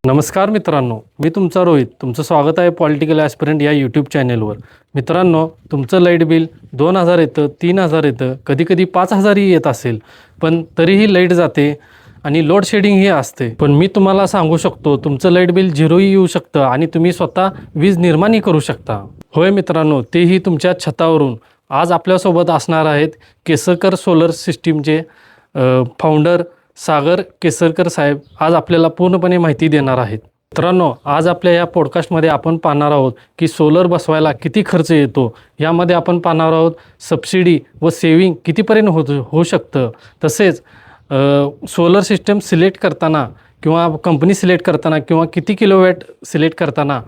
नमस्कार मित्रांनो, मी तुमचा रोहित. तुमचं स्वागत आहे पॉलिटिकल ॲस्पिरंट या यूट्यूब चॅनेलवर. मित्रांनो, तुमचं लाईट बिल 2,000 येतं, 3,000 येतं, कधीकधी 5,000ही येत असेल, पण तरीही लाईट जाते आणि लोड शेडिंग ही असते. पण मी तुम्हाला सांगू शकतो, तुमचं लाईट बिल झिरोही येऊ शकतं आणि तुम्ही स्वतः वीज निर्माणही करू शकता. होय मित्रांनो, तेही तुमच्या छतावरून. आज आपल्यासोबत असणार आहेत केसरकर सोलर सिस्टीमचे फाउंडर सागर केसरकर साहेब. आज आपल्याला पूर्णपणे माहिती देणार आहेत. मित्रांनो, आज आपल्या या पॉडकास्टमध्ये आपण पाहणार आहोत की सोलर बसवायला किती खर्च येतो. यामध्ये आपण पाहणार आहोत सबसिडी व सेविंग कितीपर्यंत होऊ शकतं. तसेच सोलर सिस्टम सिलेक्ट करताना किंवा कंपनी सिलेक्ट करताना किंवा किती किलोवॅट सिलेक्ट करताना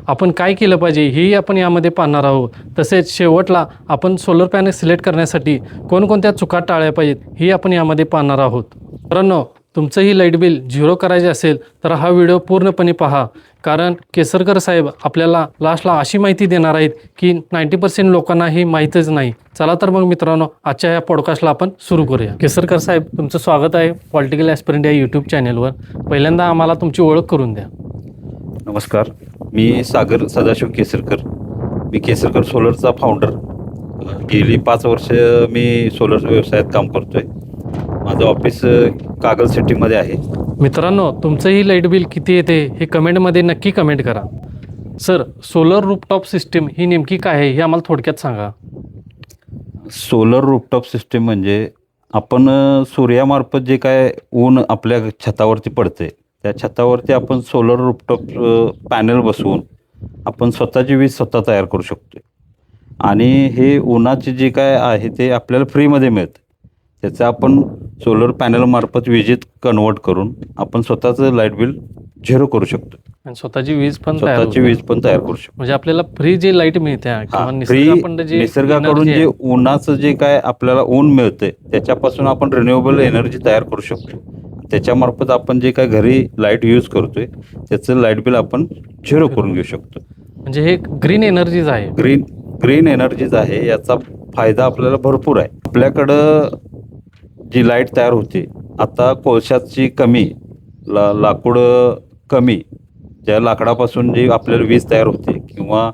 आपण काय केलं पाहिजे हेही आपण यामध्ये पाहणार आहोत. तसेच शेवटला आपण सोलर पॅनल सिलेक्ट करण्यासाठी कोणकोणत्या चुका टाळल्या पाहिजेत हे आपण यामध्ये पाहणार आहोत. मित्रांनो, तुमचंही लाईट बिल झिरो करायचे असेल तर हा व्हिडिओ पूर्णपणे पहा, कारण केसरकर साहेब आपल्याला लास्टला अशी माहिती देणार आहेत की 90% लोकांना ही माहीतच नाही. चला तर मग मित्रांनो, आजच्या या पॉडकास्टला आपण सुरू करूया. केसरकर साहेब, तुमचं स्वागत आहे पॉलिटिकल ॲस्पिरंट या यूट्यूब चॅनेलवर. पहिल्यांदा आम्हाला तुमची ओळख करून द्या. नमस्कार, मी सागर सदाशिव केसरकर. मी केसरकर सोलरचा फाउंडर. गेली 5 वर्ष मी सोलर व्यवसायात काम करतोय. माझं ऑफिस कागल सिटीमध्ये आहे. मित्रांनो, तुमचंही लाईट बिल किती येते हे कमेंटमध्ये नक्की कमेंट करा. सर, सोलर रूफटॉप सिस्टीम ही नेमकी काय आहे हे आम्हाला थोडक्यात सांगा. सोलर रूफटॉप सिस्टीम म्हणजे आपण सूर्यामार्फत जे काय ऊन आपल्या छतावरती पडते, त्या छतावरती आपण सोलर रूफटॉप पॅनल बसवून आपण स्वतःची वीज स्वतः तयार करू शकतो. आणि हे उन्हाचे जे काय आहे ते आपल्याला फ्रीमध्ये मिळतं. त्याचं आपण सोलर पॅनलमार्फत विजेत कन्वर्ट करून आपण स्वतःचं लाईट बिल झिरो करू शकतो आणि स्वतःची वीज पण तयार करू शकतो. म्हणजे आपल्याला फ्री जे लाईट मिळते निसर्गाकडून जे उन्हाचं जे काय आपल्याला ऊन मिळतंय त्याच्यापासून आपण रिन्युएबल एनर्जी तयार करू शकतो. त्याच्यामार्फत आपण जे काय घरी लाईट यूज करतोय त्याचं लाईट बिल आपण झिरो करून घेऊ शकतो. म्हणजे हे ग्रीन एनर्जीज आहे. ग्रीन एनर्जीज आहे. याचा फायदा आपल्याला भरपूर आहे. आपल्याकडं जी लाईट तयार होते, आता कोळशाची कमी, लाकूड कमी, ज्या लाकडापासून जी आपल्याला वीज तयार होते किंवा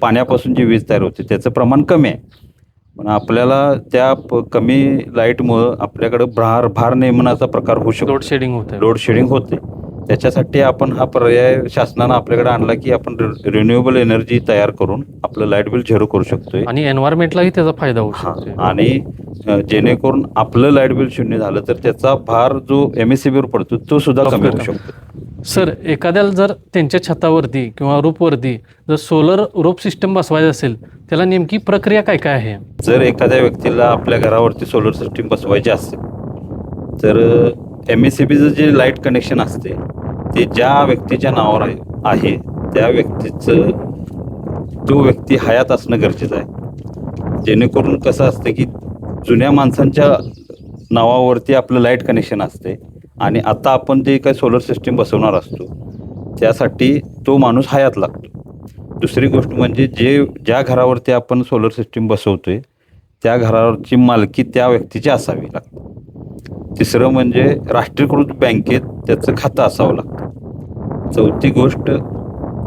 पाण्यापासून जी वीज तयार होते त्याचं प्रमाण कमी आहे. पण आपल्याला त्या कमी लाईटमुळं आपल्याकडं भार नियमनाचा प्रकार होऊ शकतो. लोड शेडिंग होते. त्याच्यासाठी आपण हा पर्याय शासनानं आपल्याकडे आणला की आपण रिन्युएबल एनर्जी तयार करून आपलं लाईट बिल झिरो करू शकतोय आणि एन्व्हायरमेंटलाही त्याचा फायदा होऊ शकतो. आणि जेणेकरून आपलं लाईट बिल शून्य झालं तर त्याचा भार जो MSCBवर पडतो तो सुद्धा कमी होऊ शकतो. सर, एखाद्याला जर त्यांच्या छतावरती किंवा रूफवरती जर सोलर रूफ सिस्टम बसवायचं असेल त्याला नेमकी प्रक्रिया काय काय आहे? जर एखाद्या व्यक्तीला आपल्या घरावरती सोलर सिस्टीम बसवायची असेल तर MSCBचं जे लाईट कनेक्शन असते ते ज्या व्यक्तीच्या नावावर आहे त्या व्यक्तीचं तो व्यक्ती हयात असणं गरजेचं आहे. जेणेकरून कसं असतं की जुन्या माणसांच्या नावावरती आपलं लाईट कनेक्शन असते आणि आता आपण जे काही सोलर सिस्टीम बसवणार असतो त्यासाठी तो माणूस हयात लागतो. दुसरी गोष्ट म्हणजे ज्या घरावरती आपण सोलर सिस्टीम बसवतोय त्या घरावरची मालकी त्या व्यक्तीची असावी लागते. तिसरं म्हणजे राष्ट्रीयकृत बँकेत त्याचं खातं असावं लागतं. चौथी गोष्ट,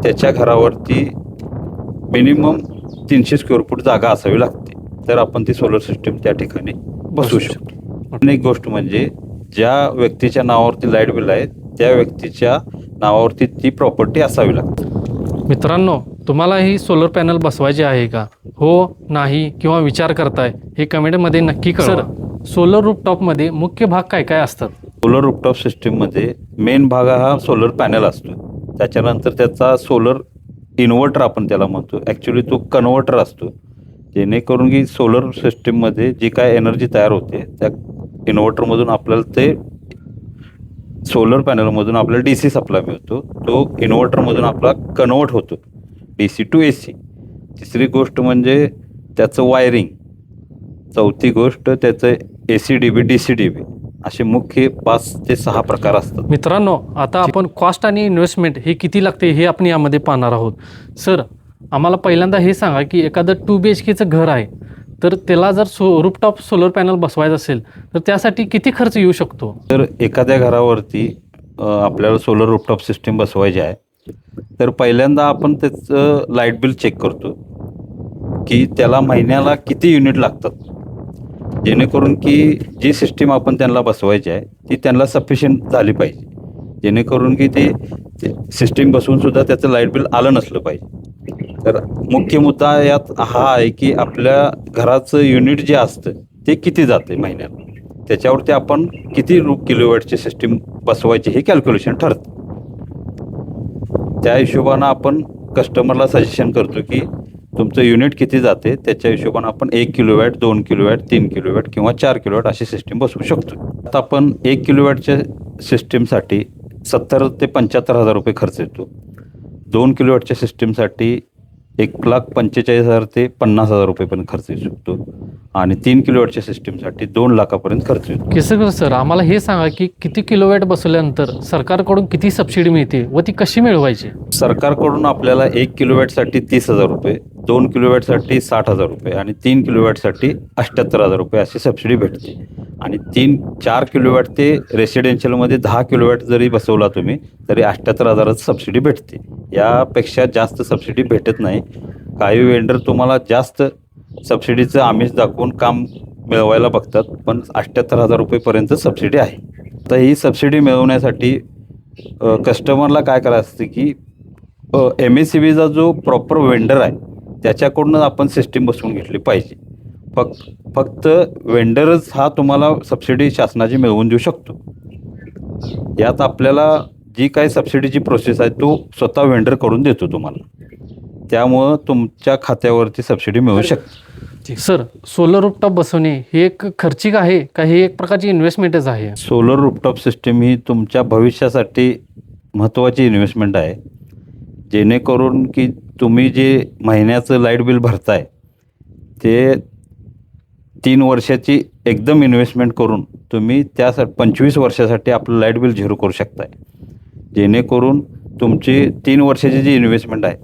त्याच्या घरावरती मिनिमम 300 स्क्वेअर फूट जागा असावी लागते तर आपण ती सोलर सिस्टीम त्या ठिकाणी बसवू शकतो. आणि एक गोष्ट म्हणजे ज्या व्यक्तीच्या नावावरती लाईट बिल आहे त्या व्यक्तीच्या नावावरती ती प्रॉपर्टी असावी लागते. मित्रांनो, तुम्हाला ही सोलर पॅनल बसवायचे आहे का? हो, नाही किंवा विचार करताय हे कमेंटमध्ये नक्की कळवा. सोलर रूफटॉपमध्ये मुख्य भाग काय काय असतात? सोलर रूफटॉप सिस्टीममध्ये मेन भाग हा सोलर पॅनल असतो. त्याच्यानंतर त्याचा सोलर इन्व्हर्टर आपण त्याला म्हणतो. ॲक्च्युली तो कन्व्हर्टर असतो. जेणेकरून की सोलर सिस्टीममध्ये जी काय एनर्जी तयार होते त्या इन्व्हर्टरमधून आपल्याला ते सोलर पॅनलमधून आपल्याला DC सप्लाय मिळतो. तो इन्व्हर्टरमधून आपला कन्व्हर्ट होतो DC टू AC. तिसरी गोष्ट म्हणजे त्याचं वायरिंग. चौथी गोष्ट त्याचं ACDB DCDB असे मुख्य 5 ते 6 प्रकार असतात. मित्रांनो, आता आपण कॉस्ट आणि इन्व्हेस्टमेंट हे किती लागते हे आपण यामध्ये पाहणार आहोत. सर, आम्हाला पहिल्यांदा हे सांगा की एखादं 2 BHKचं घर आहे तर त्याला जर रूफटॉप सोलर पॅनल बसवायचं असेल तर त्यासाठी किती खर्च येऊ शकतो? तर एखाद्या घरावरती आपल्याला सोलर रूफटॉप सिस्टीम बसवायची आहे, तर पहिल्यांदा आपण त्याचं लाईट बिल चेक करतो की त्याला महिन्याला किती युनिट लागतात, जेणेकरून की जी सिस्टीम आपण त्यांना बसवायची आहे ती त्यांना सफिशियंट झाली पाहिजे, जेणेकरून की ते सिस्टीम बसवून सुद्धा त्याचं लाईट बिल आलं नसलं पाहिजे. तर मुख्य मुद्दा यात हा आहे की आपल्या घराचं युनिट जे असतं ते किती जाते महिन्याला, त्याच्यावरती आपण किती किलोवॅटची सिस्टीम बसवायची हे कॅल्क्युलेशन ठरतं. त्या हिशोबानं आपण कस्टमरला सजेशन करतो की तुमचं युनिट किती जाते, त्याच्या हिशोबानं आपण 1 किलोवॅट, 2 किलोवॅट, 3 किलोवॅट किंवा 4 किलोवॅट अशी सिस्टीम बसवू शकतो. आता आपण 1 किलोवॅटच्या सिस्टीमसाठी 70 ते 75 हजार रुपये खर्च येतो. 2 किलोवॅटच्या सिस्टीमसाठी 1,45,000 ते 50,000 रुपयेपर्यंत खर्च येऊ शकतो आणि 3 किलोवॅटच्या सिस्टीमसाठी 2 लाखापर्यंत खर्च येतो. केसरकर सर, आम्हाला हे सांगा की किती किलोवॅट बसवल्यानंतर सरकारकडून किती सबसिडी मिळते व ती कशी मिळवायची? सरकारकडून आपल्याला 1 किलोवॅटसाठी 30,000 रुपये, 2 किलोवॅटसाठी 60,000 रुपये आणि 3 किलोवॅटसाठी 78,000 रुपये अशी सबसिडी भेटते. आणि 4 किलोवॅट ते रेसिडेन्शियलमध्ये 10 किलोवॅट जरी बसवला तुम्ही तरी 78,000च सबसिडी भेटते. यापेक्षा जास्त सबसिडी भेटत नाही. काही वेंडर तुम्हाला जास्त सबसिडीचं आमिष दाखवून काम मिळवायला बघतात, पण 78,000 रुपयेपर्यंत सबसिडी आहे. तर ही सबसिडी मिळवण्यासाठी कस्टमरला काय करायचं असते की MSCBचा जो प्रॉपर वेंडर आहे त्याच्याकडूनच आपण सिस्टीम बसवून घेतली पाहिजे. फक्त वेंडरच हा तुम्हाला सबसिडी शासनाची मिळवून देऊ शकतो. यात आपल्याला जी काही सबसिडीची प्रोसेस आहे तो स्वतः वेंडर करून देतो तुम्हाला, त्यामुळं तुमच्या खात्यावरती सबसिडी मिळू शकते. सर, सोलर रूफटॉप बसवणे हे एक खर्चिक आहे का, हे एक प्रकारची इन्व्हेस्टमेंटच आहे? सोलर रूफटॉप सिस्टीम ही तुमच्या भविष्यासाठी महत्त्वाची इन्व्हेस्टमेंट आहे, जेणेकरून की तुम्ही जे महिन्याचं लाईट बिल भरताय ते 3 वर्षाची एकदम इन्व्हेस्टमेंट करून तुम्ही त्यासाठी 25 वर्षासाठी आपलं लाईट बिल झिरो करू शकताय. जेणेकरून तुमची 3 वर्षाची जी इन्व्हेस्टमेंट आहे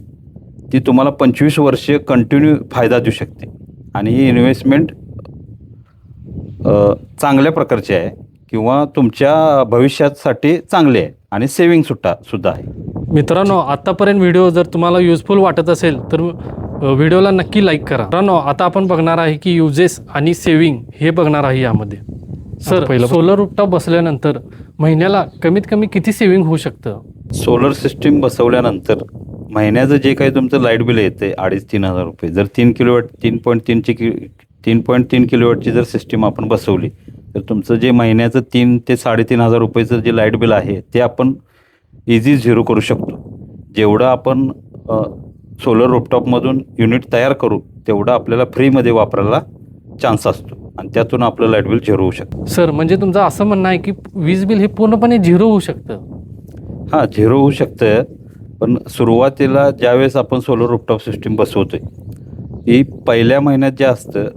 ती तुम्हाला 25 वर्ष कंटिन्यू फायदा देऊ शकते. आणि ही इन्व्हेस्टमेंट चांगल्या प्रकारची आहे किंवा तुमच्या भविष्यासाठी चांगली आहे आणि सेविंग सुद्धा आहे. मित्रांनो, आतापर्यंत व्हिडिओ जर तुम्हाला युजफुल वाटत असेल तर व्हिडिओला नक्की लाईक करा. मित्रांनो, आता आपण बघणार आहे की युजेस आणि सेविंग हे बघणार आहे यामध्ये. सर, पहिलं सोलर रूफटॉप बसल्यानंतर महिन्याला कमीत कमी किती सेविंग होऊ शकतं? सोलर सिस्टीम बसवल्यानंतर महिन्याचं जे काही तुमचं लाईट बिल येते 2,500-3 हजार रुपये, जर 3 किलोवॅट 3.3 किलोवॅटची जर सिस्टीम आपण बसवली तर तुमचं जे महिन्याचं 3 ते 3.5 हजार रुपयेचं जे लाईट बिल आहे ते आपण इझी झिरो करू शकतो. जेवढं आपण सोलर रूफटॉपमधून युनिट तयार करू तेवढं आपल्याला फ्रीमध्ये वापरायला चान्स असतो आणि त्यातून आपलं लाईट बिल झिरो होऊ शकतं. सर, म्हणजे तुमचं असं म्हणणं आहे की वीज बिल हे पूर्णपणे झिरो होऊ शकतं? हां, झिरो होऊ शकतं, पण सुरुवातीला ज्यावेळेस आपण सोलर रूफटॉप सिस्टीम बसवतोय ही पहिल्या महिन्यात जे असतं,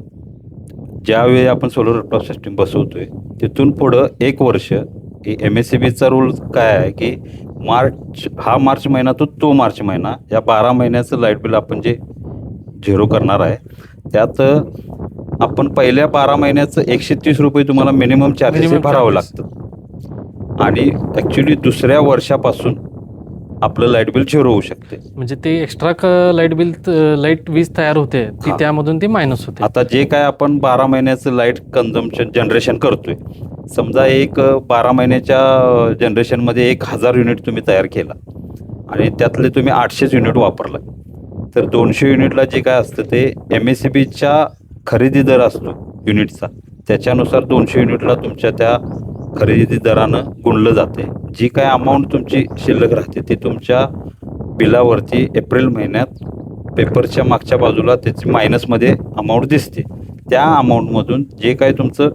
ज्यावेळी आपण सोलर रूफटॉप सिस्टीम बसवतोय तिथून पुढं 1 वर्ष MSCBचा रूल काय आहे की मार्च महिना तो मार्च महिना या 12 महिन्याचं लाईट बिल आपण जे झिरो करणार आहे त्यात आपण पहिल्या 12 महिन्याचं 130 रुपये तुम्हाला मिनिमम चार्जेस भरावं लागतं आणि ॲक्च्युली दुसऱ्या वर्षापासून आपलं लाईट बिल झिरो होऊ शकते. म्हणजे ते एक्स्ट्रा लाईट वीज तयार होते ती त्यामधून ते मायनस होते. आता जे काय आपण 12 महिन्याचं लाईट कन्झम्पशन जनरेशन करतोय, समजा एक 12 महिन्याच्या जनरेशनमध्ये 1,000 युनिट तुम्ही तयार केला आणि त्यातले तुम्ही 800 युनिट वापरला, तर 200 युनिटला जे काय असतं ते MSCBच्या खरेदी दर असतो युनिटचा, त्याच्यानुसार 200 युनिटला तुमच्या त्या खरेदी दरानं गुणलं जाते. जी काय अमाऊंट तुमची शिल्लक राहते ती तुमच्या बिलावरती एप्रिल महिन्यात पेपरच्या मागच्या बाजूला त्याची मायनसमध्ये अमाऊंट दिसते. त्या अमाऊंटमधून जे काय तुमचं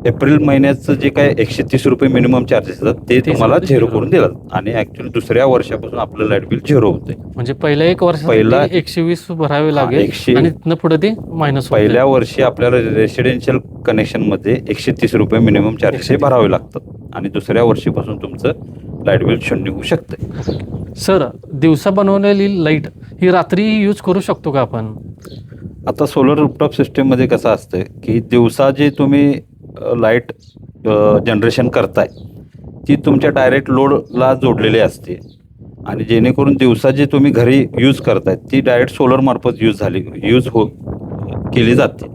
एप्रिल महिन्याचं जे काय 130 रुपये मिनिमम चार्जेस येतात ते तुम्हाला झिरो करून दिलं आणि ॲक्च्युली दुसऱ्या वर्षापासून आपलं लाईट बिल झिरो होते. म्हणजे पहिल्या 1 वर्षाला 120 भरावे लागेल आणि तिथनं पुढे ते मायनस. पहिल्या वर्षी आपल्याला रेसिडेन्शियल कनेक्शनमध्ये 130 रुपये मिनिमम चार्जेस हे भरावे लागतात आणि दुसऱ्या वर्षीपासून तुमचं लाईट बिल 0 होऊ शकतं. सर, दिवसा बनवलेली लाईट ही रात्री यूज करू शकतो का आपण? आता सोलर रूफटॉप सिस्टीममध्ये कसं असतं की दिवसा जे तुम्ही लाईट जनरेशन करताय ती तुमच्या डायरेक्ट लोडला जोडलेली असते आणि जेणेकरून दिवसा जे तुम्ही घरी यूज करताय ती डायरेक्ट सोलर मार्फत यूज केली जाते.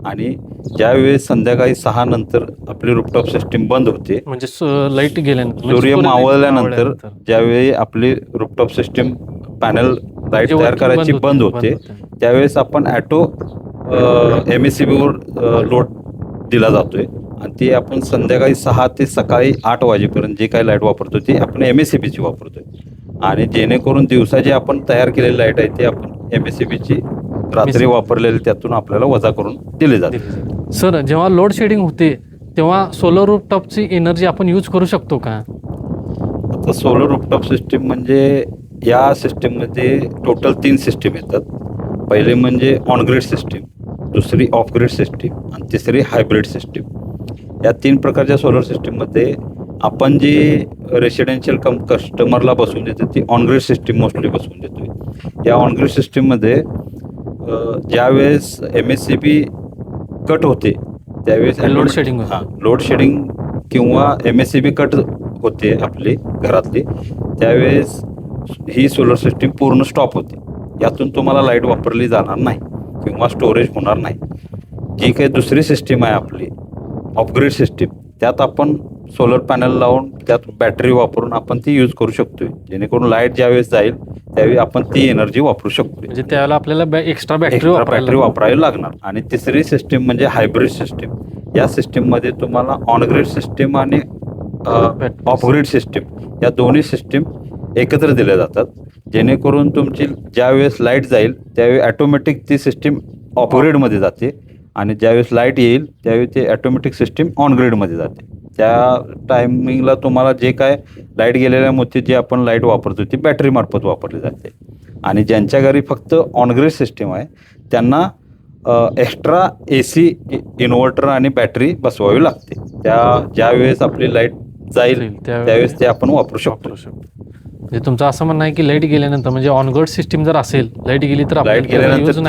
आणि ज्यावेळेस संध्याकाळी 6 नंतर आपली रूफटॉप सिस्टीम बंद होते, म्हणजे लाईट गेल्यानंतर म्हणजे सूर्य मावळल्यानंतर मावळल्यानंतर. ज्यावेळी आपली रूफटॉप सिस्टीम पॅनल लाईट म्हणजे तयार working करायची बंद होते, त्यावेळेस आपण ॲटो MSCBवर लोड दिला जातोय आणि ते आपण संध्याकाळी 6 ते सकाळी 8 वाजेपर्यंत जे काही लाईट वापरतो ती आपण MSCBची वापरतोय. आणि जेणेकरून दिवसा जे आपण तयार केलेली लाईट आहे ते आपण MSCBची रात्री वापरलेली त्यातून आपल्याला वजा करून दिली जाते. सर, जेव्हा लोड शेडिंग होते तेव्हा सोलर रूफटॉपची एनर्जी आपण यूज करू शकतो का? आता सोलर रूफटॉप सिस्टीम म्हणजे या सिस्टीममध्ये टोटल 3 सिस्टीम येतात. पहिले म्हणजे ऑन ग्रिड सिस्टीम, दुसरी ऑफ ग्रिड सिस्टीम आणि तिसरी हायब्रिड सिस्टीम. या 3 प्रकारच्या सोलर सिस्टीममध्ये आपण जी रेसिडेन्शियल कस्टमरला बसवून देतो ती ऑन ग्रिड सिस्टीम मोस्टली बसवून देतोय. या ऑन ग्रिड सिस्टीममध्ये ज्यावेळेस MSCB कट होते त्यावेळेस लोड शेडिंग लोड शेडिंग किंवा MSCB कट होते आपली घरातली, त्यावेळेस ही सोलर सिस्टीम पूर्ण स्टॉप होते. यातून तुम्हाला लाईट वापरली जाणार नाही किंवा स्टोरेज होणार नाही. जी काही दुसरी सिस्टीम आहे आपली ऑफग्रेड सिस्टीम, त्यात आपण सोलर पॅनल लावून त्यात बॅटरी वापरून आपण ती यूज करू शकतोय, जेणेकरून लाईट ज्यावेळेस जाईल त्यावेळी आपण ती एनर्जी वापरू शकतो. म्हणजे त्यावेळेला आपल्याला एक्स्ट्रा बॅटरी वापरायला लागणार. आणि तिसरी सिस्टीम म्हणजे हायब्रिड सिस्टीम. या सिस्टीममध्ये तुम्हाला ऑन ग्रिड सिस्टीम आणि ऑफ ग्रिड सिस्टीम या दोन्ही सिस्टीम एकत्र दिल्या जातात, जेणेकरून तुमची ज्यावेळेस लाईट जाईल त्यावेळी ॲटोमॅटिक ती सिस्टीम ऑफ ग्रिडमध्ये जाते आणि ज्यावेळेस लाईट येईल त्यावेळी ते ॲटोमॅटिक सिस्टीम ऑन ग्रिडमध्ये जाते. त्या टायमिंगला तुम्हाला जे काय लाईट गेलेल्या मोती जे आपण लाईट वापरतो ती बॅटरी मार्फत वापरली जाते. आणि ज्यांच्या घरी फक्त ऑन ग्रिड सिस्टीम आहे त्यांना एक्स्ट्रा AC इन्व्हर्टर आणि बॅटरी बसवावी लागते. ज्यावेळेस आपली लाईट जाईल त्यावेळेस ते आपण वापरू शकतो. म्हणजे तुमचं असं म्हणणं आहे की लाईट गेल्यानंतर म्हणजे ऑनग्रेड सिस्टीम जर असेल, लाईट गेली तर लाईट गेल्यानंतर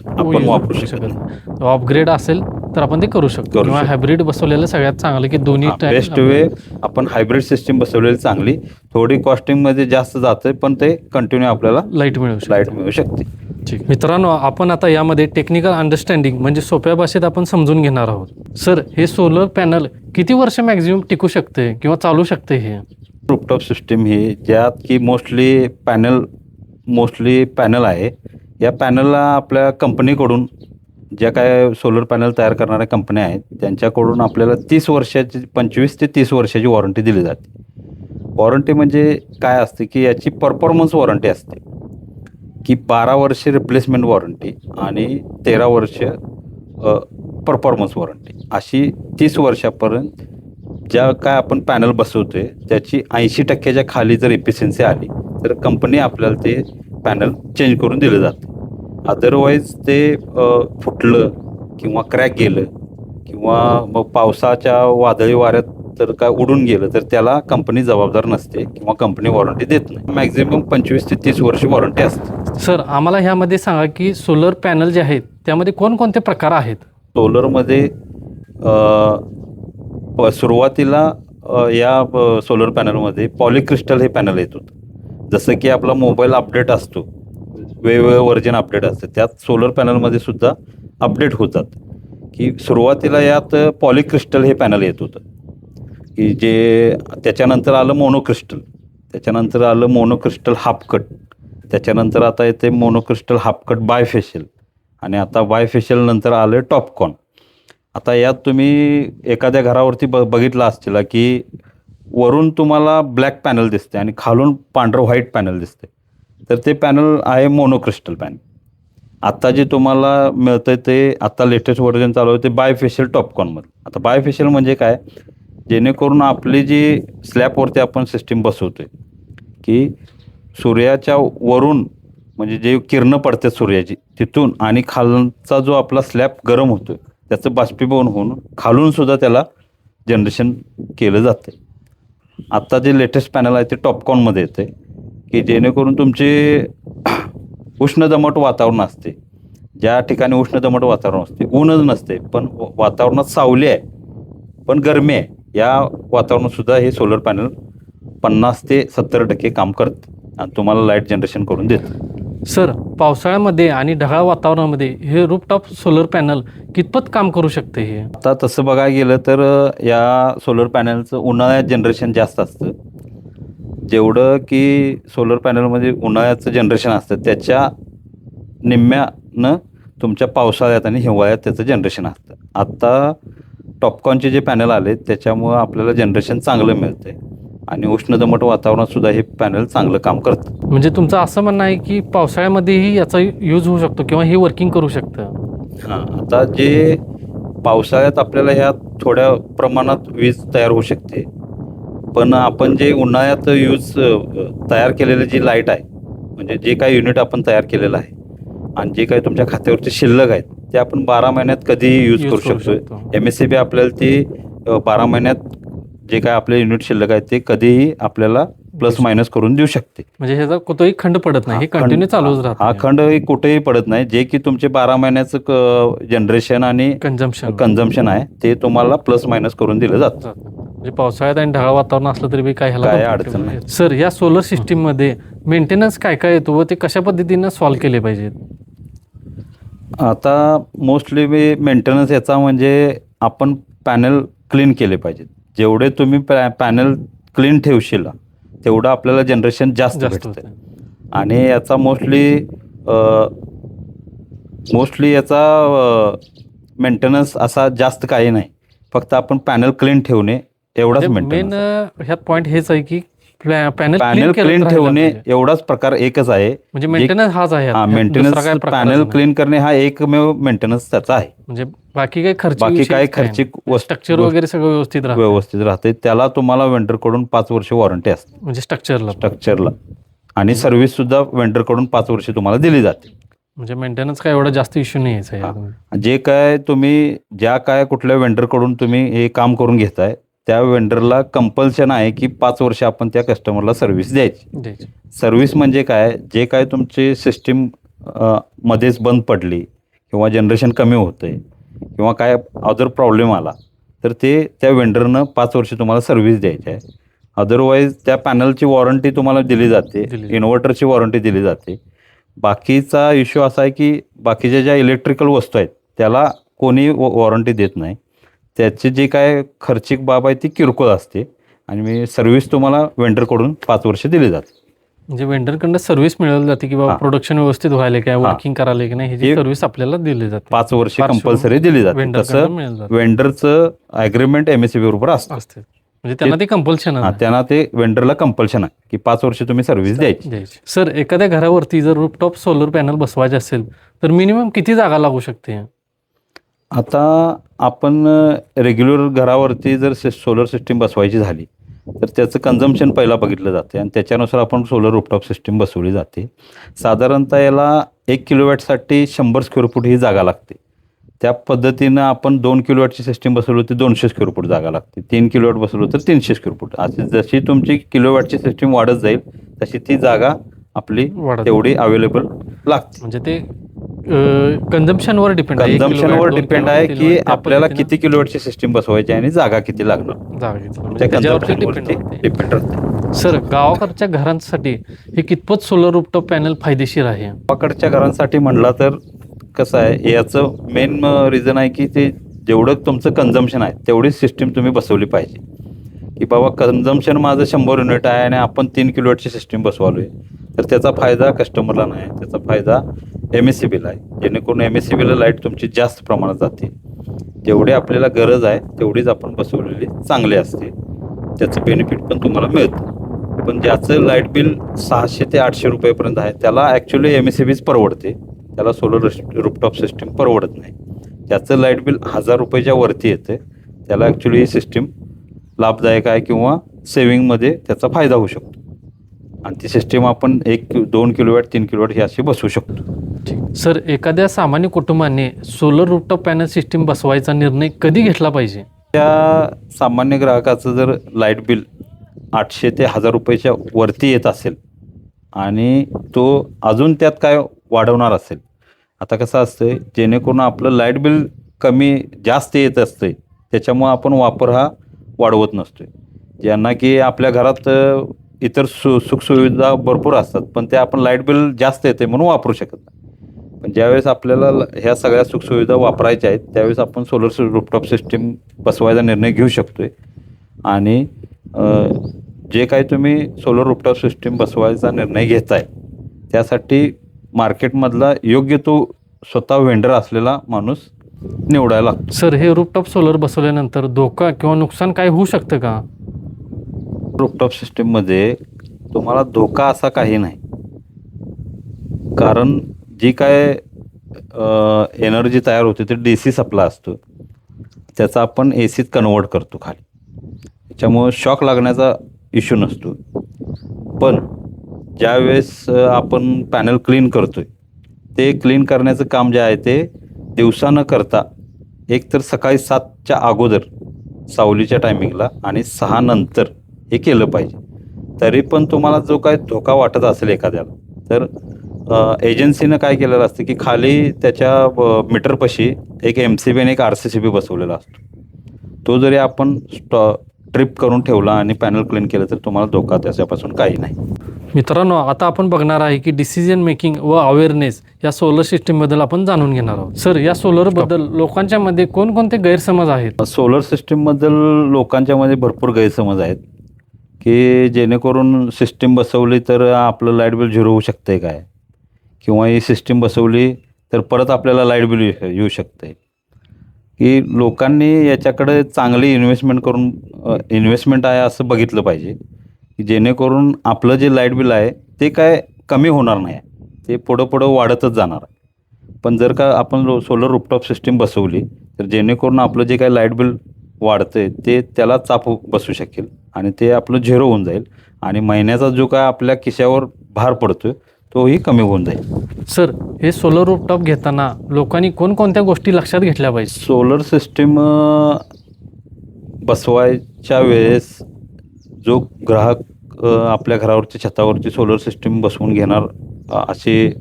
आपण वापरू शकतो. अपग्रेड असेल तर आपण ते करू शकतो. किंवा हायब्रिड बसवलेलं सगळ्यात चांगलं की दोन्ही बेस्ट वे आपण हायब्रिड सिस्टीम बसवलेली चांगली. थोडी कॉस्टिंगमध्ये जास्त जाते पण ते कंटिन्यू आपल्याला लाईट मिळू शकते. ठीक. मित्रांनो, आपण आता यामध्ये टेक्निकल अंडरस्टँडिंग म्हणजे सोप्या भाषेत आपण समजून घेणार आहोत. सर, हे सोलर पॅनल किती वर्ष मॅक्झिमम टिकू शकते किंवा चालू शकते? हे रूफटॉप सिस्टीम ही ज्यात की मोस्टली पॅनल आहे. या पॅनलला आपल्या कंपनीकडून ज्या काय सोलर पॅनल तयार करणाऱ्या कंपन्या आहेत त्यांच्याकडून आपल्याला 25 ते 30 वर्षाची वॉरंटी दिली जाते. वॉरंटी म्हणजे काय असते की याची परफॉर्मन्स वॉरंटी असते की 12 वर्ष रिप्लेसमेंट वॉरंटी आणि 13 वर्ष परफॉर्मन्स वॉरंटी, अशी 30 वर्षापर्यंत ज्या काय आपण पॅनल बसवतोय त्याची 80% खाली जर एफिशियन्सी आली तर कंपनी आपल्याला ते पॅनल चेंज करून दिलं जातं. अदरवाईज ते फुटलं किंवा क्रॅक गेलं किंवा मग पावसाच्या वादळी वाऱ्यात तर काय उडून गेलं तर त्याला कंपनी जबाबदार नसते किंवा कंपनी वॉरंटी देत नाही. मॅक्झिमम 25 ते 30 वर्ष वॉरंटी असते. सर, आम्हाला ह्यामध्ये सांगा की सोलर पॅनल जे आहेत त्यामध्ये कोणकोणते प्रकार आहेत? सोलरमध्ये सुरुवातीला या सोलर पॅनलमध्ये पॉलिक्रिस्टल हे पॅनल येत होतं. जसं की आपला मोबाईल अपडेट असतो, वेगवेगळे व्हर्जन अपडेट असते, त्यात सोलर पॅनलमध्ये सुद्धा अपडेट होतात. की सुरुवातीला यात पॉलिक्रिस्टल हे पॅनल येत होतं की जे त्याच्यानंतर आलं मोनोक्रिस्टल, त्याच्यानंतर आलं मोनोक्रिस्टल हाफकट, त्याच्यानंतर आता येते मोनोक्रिस्टल हाफकट बायफेशियल आणि आता बायफेशियल नंतर आलं टॉपकॉर्न. आता यात तुम्ही एखाद्या घरावरती बघितलं असतील की वरून तुम्हाला ब्लॅक पॅनल दिसते आणि खालून पांढरं व्हाईट पॅनल दिसते, तर ते पॅनल आहे मोनोक्रिस्टल पॅनल. आता जे तुम्हाला मिळतं ते आता लेटेस्ट व्हर्जन चालू आहे ते बायफेशियल टॉपकॉर्नमध्ये. आता बायफेशियल म्हणजे काय, जेणेकरून आपली जी स्लॅबवरती आपण सिस्टीम बसवतोय की सूर्याच्या वरून म्हणजे जे किरणं पडतात सूर्याची तिथून आणि खालचा जो आपला स्लॅब गरम होतोय त्याचं बाष्पीभवन होऊन खालून सुद्धा त्याला जनरेशन केलं जाते. आत्ता जे लेटेस्ट पॅनल आहे ते टॉपकॉर्नमध्ये येते की जेणेकरून तुमचे उष्ण दमट वातावरण असते, ज्या ठिकाणी उष्ण दमट वातावरण असते, ऊनच नसते पण वातावरणात सावली आहे पण गरमी आहे, या वातावरणात सुद्धा हे सोलर पॅनल 50 ते 70% काम करतं आणि तुम्हाला लाईट जनरेशन करून देतं. सर, पावसाळ्यामध्ये आणि ढगाळ वातावरणामध्ये हे रूफटॉप सोलर पॅनल कितपत काम करू शकते हे? आता तसं बघायला गेलं तर या सोलर पॅनलचं उन्हाळ्यात जनरेशन जास्त असतं. जेवढं की सोलर पॅनलमध्ये उन्हाळ्याचं जनरेशन असतं त्याच्या निम्म्यानं तुमच्या पावसाळ्यात आणि हिवाळ्यात त्याचं जनरेशन असतं. आत्ता टॉपकॉनचे जे पॅनल आले त्याच्यामुळं आपल्याला जनरेशन चांगलं मिळतं आहे आणि उष्ण दमट वातावरणात सुद्धा हे पॅनल चांगलं काम करतं. म्हणजे तुमचं असं म्हणणं आहे की पावसाळ्यामध्येही याचा यूज होऊ शकतो किंवा हे वर्किंग करू शकतं? हां, आता जे पावसाळ्यात आपल्याला ह्या थोड्या प्रमाणात वीज तयार होऊ शकते, पण आपण जे उन्हाळ्यात तयार केलेलं जी लाईट आहे, म्हणजे जे काही युनिट आपण तयार केलेलं आहे आणि जे काही तुमच्या खात्यावरचे शिल्लक आहेत ते आपण 12 महिन्यात कधीही यूज करू शकतो. MSCB आपल्याला ते 12 महिन्यात जे काय आपले युनिट शिल्लक आहेत ते कधीही आपल्याला प्लस मायनस करून देऊ शकते. म्हणजे ह्याचा कोणताही खंड पडत नाही, हे कंटिन्यू चालूच राहतं. हा खंड कुठेही पडत नाही. जे की तुमचे 12 महिन्याचं जनरेशन आणि कन्झम्पशन आहे ते तुम्हाला प्लस मायनस करून दिलं जातं. म्हणजे पावसाळ्यात आणि ढगाळ वातावरण असलं तरी बी काय काय अडचण नाही. सर, या सोलर सिस्टीम मध्ये मेंटेनन्स काय काय येतो व ते कशा पद्धतीनं सॉल्व्ह केले पाहिजेत? आता मोस्टली मेंटेनन्स याचा म्हणजे आपण पॅनल क्लीन केले पाहिजेत. जेवढे तुम्ही पॅनल क्लीन ठेवशील तेवढं आपल्याला जनरेशन जास्त भेटतं आणि याचा मोस्टली याचा मेंटेनन्स असा जास्त काही नाही. फक्त आपण पॅनल क्लीन ठेवणे एवढाच मेन मेंटेनन्स. ह्यात पॉईंट हेच आहे की पॅनल क्लीन ठेवणे एवढाच प्रकार एकच आहे. म्हणजे मेंटेनन्स हाच आहे. मेंटेनन्स पॅनल क्लीन करणे हा एकमेव मेंटेनन्स त्याचा आहे. म्हणजे बाकी काही खर्चिक स्ट्रक्चर वगैरे सगळं व्यवस्थित राहते. त्याला तुम्हाला वेंडरकडून 5 वर्ष वॉरंटी असते. म्हणजे स्ट्रक्चरला आणि सर्व्हिस सुद्धा वेंडरकडून 5 वर्ष तुम्हाला दिली जाते. म्हणजे मेंटेनन्स काय एवढा जास्त इश्यू नाही आहे. जे काय तुम्ही कुठल्या वेंडरकडून तुम्ही हे काम करून घेताय त्या वेंडरला कंपल्शन आहे की 5 वर्ष आपण त्या कस्टमरला सर्व्हिस द्यायची. सर्व्हिस म्हणजे काय, जे काय तुमची सिस्टीम मध्येच बंद पडली किंवा जनरेशन कमी होतंय किंवा काय अदर प्रॉब्लेम आला तर ते त्या वेंडरनं 5 वर्ष तुम्हाला सर्व्हिस द्यायची आहे. अदरवाईज त्या पॅनलची वॉरंटी तुम्हाला दिली जाते, इन्व्हर्टरची वॉरंटी दिली जाते. बाकीचा इश्यू असा आहे की बाकीच्या ज्या इलेक्ट्रिकल वस्तू आहेत त्याला कोणी वॉरंटी देत नाही. त्याची जी काय खर्चिक बाब आहे ती किरकोळ असते आणि सर्व्हिस तुम्हाला वेंडरकडून 5 वर्ष दिली जाते. म्हणजे वेंडरकडनं सर्व्हिस मिळवली जाते की बाबा प्रोडक्शन व्यवस्थित व्हायला काय वर्किंग करायला की नाही ही सर्व्हिस आपल्याला दिली जाते. 5 वर्ष कंपल्सरी दिली जाते. तसं वेंडरचं अग्रीमेंट MSCB बरोबर असते. म्हणजे त्यांना ते कंपल्शन आहे. त्यांना ते वेंडरला कंपल्शन आहे की 5 वर्ष तुम्ही सर्व्हिस द्यायची. सर, एखाद्या घरावरती जर रूफटॉप सोलर पॅनल बसवायचे असेल तर मिनिमम किती जागा लागू शकते? आता आपण रेग्युलर घरावरती जर सोलर सिस्टीम बसवायची झाली तर त्याचं कन्झम्पशन पहिला बघितलं जाते आणि त्याच्यानुसार आपण सोलर रूफटॉप सिस्टीम बसवली जाते. साधारणतः याला 1 किलोवॅटसाठी 100 स्क्वेअर फूट ही जागा लागते. त्या पद्धतीनं आपण 2 किलोवॅटची सिस्टीम बसवली तर 200 स्क्वेअर फूट जागा लागते. 3 किलोवॅट बसवलं तर 300 स्क्वेअर फूट. अशी जशी तुमची किलोवॅटची सिस्टीम वाढत जाईल तशी ती जागा आपली तेवढी अवेलेबल लागते. म्हणजे ते कन्झम्पनवर डिपेंड आहे की आपल्याला किती किलोवॅटची सिस्टीम बसवायची आणि जागा किती लागणार डिपेंड राहते. सर, गावाकडच्या घरांसाठी हे कितपत सोलर रूफटॉप पॅनल फायदेशीर आहे? गावाकडच्या घरांसाठी म्हणला तर कसं आहे, याचं मेन रिझन आहे की ते जेवढं तुमचं कन्झम्पशन आहे तेवढीच सिस्टीम तुम्ही बसवली पाहिजे. की बाबा कन्झम्पशन माझं 100 युनिट आहे आणि आपण 3 किलोवॅटची सिस्टीम बसवालोय तर त्याचा फायदा कस्टमरला नाही, त्याचा फायदा MSCBला आहे. जेणेकरून MSCBला लाईट तुमची जास्त प्रमाणात जाते. जेवढी आपल्याला गरज आहे तेवढीच आपण बसवलेली चांगली असते. त्याचं बेनिफिट पण तुम्हाला मिळतं. पण ज्याचं लाईट बिल 600 ते 800 रुपयेपर्यंत आहे त्याला ॲक्च्युली MSCBच परवडते. त्याला सोलर रूफटॉप सिस्टीम परवडत नाही. ज्याचं लाईट बिल 1000 रुपयाच्या वरती येते त्याला ॲक्च्युली ही सिस्टीम लाभदायक आहे किंवा सेविंगमध्ये त्याचा फायदा होऊ शकतो आणि ती सिस्टीम आपण 1-2 किलोवॅट 3 किलोवॅट ही अशी बसवू शकतो. सर, एखाद्या सामान्य कुटुंबाने सोलर रूफटॉप पॅनल सिस्टीम बसवायचा निर्णय कधी घेतला पाहिजे? त्या सामान्य ग्राहकाचं जर लाईट बिल 800 ते 1000 रुपयाच्या वरती येत असेल आणि तो अजून त्यात काय वाढवणार असेल, आता कसं असतं जेणेकरून आपलं लाईट बिल जास्त येत असतं त्याच्यामुळं आपण वापर हा वाढवत नसतोय. ज्यांना की आपल्या घरात इतर सुखसुविधा भरपूर असतात, पण ते आपण लाईट बिल जास्त येते म्हणून वापरू शकत नाही. पण ज्यावेळेस आपल्याला ह्या सगळ्या सुखसुविधा वापरायच्या आहेत, त्यावेळेस आपण सोलर रूफटॉप सिस्टीम बसवायचा निर्णय घेऊ शकतोय. आणि जे काही तुम्ही सोलर रूफटॉप सिस्टीम बसवायचा निर्णय घेताय, त्यासाठी मार्केटमधला योग्य तो स्वतः वेंडर असलेला माणूस निवडायला लागतो. सर, हे रूफटॉप सोलर बसवल्यानंतर धोका किंवा नुकसान काय होऊ शकतं का? रूफटॉप सिस्टीममध्ये तुम्हाला धोका असा काही नाही, कारण जी काय एनर्जी तयार होते ते DC सप्लाय असतो, त्याचा आपण ACत कन्वर्ट करतो खाली. त्याच्यामुळं शॉक लागण्याचा इश्यू नसतो. पण ज्यावेळेस आपण पॅनल क्लीन करतोय, ते क्लीन करण्याचं काम जे आहे ते दिवसा न करता एकतर सकाळी 7च्या अगोदर सावलीच्या टायमिंगला आणि 6 नंतर हे केलं पाहिजे. तरी पण तुम्हाला जो काय धोका वाटत असेल एखाद्याला, तर एजन्सीनं काय केलेलं असतं की खाली त्याच्या मीटरपाशी एक MCB आणि एक RCCB बसवलेला असतो. तो जरी आपण ट्रिप करून ठेवला आणि पॅनल क्लीन केलं तर तुम्हाला धोका त्याच्यापासून काही नाही. मित्रांनो, आता आपण बघणार आहे की डिसिजन मेकिंग व अवेअरनेस या सोलर सिस्टीमबद्दल आपण जाणून घेणार आहोत. सर, या सोलरबद्दल लोकांच्या मध्ये कोणकोणते गैरसमज आहेत? सोलर सिस्टीमबद्दल लोकांच्या मध्ये भरपूर गैरसमज आहेत की जेणेकरून सिस्टीम बसवली तर आपलं लाईट बिल झिरो होऊ शकते काय, किंवा ही सिस्टीम बसवली तर परत आपल्याला लाईट बिल येऊ शकते. की लोकांनी याच्याकडे चांगली इन्व्हेस्टमेंट आहे असं बघितलं पाहिजे, की जेणेकरून आपलं जे लाईट बिल आहे ते काय कमी होणार नाही, ते पुढं वाढतच जाणार आहे. पण जर का आपण सोलर रूफटॉप सिस्टीम बसवली तर जेणेकरून आपलं जे काही लाईट बिल वाढतंय ते त्याला चाप बसू शकेल आणि ते आपलं झिरो होऊन जाईल आणि महिन्याचा जो काय आपल्या खिशावर भार पडतोय तोही कमी होऊन जाईल. सर, हे सोलर रूफटॉप घेताना लोकांनी कोणकोणत्या गोष्टी लक्षात घेतल्या पाहिजे? सोलर सिस्टीम बसवायच्या वेळेस जो ग्राहक आपल्या घरावरची छतावरची सोलर सिस्टीम बसवून घेणार असे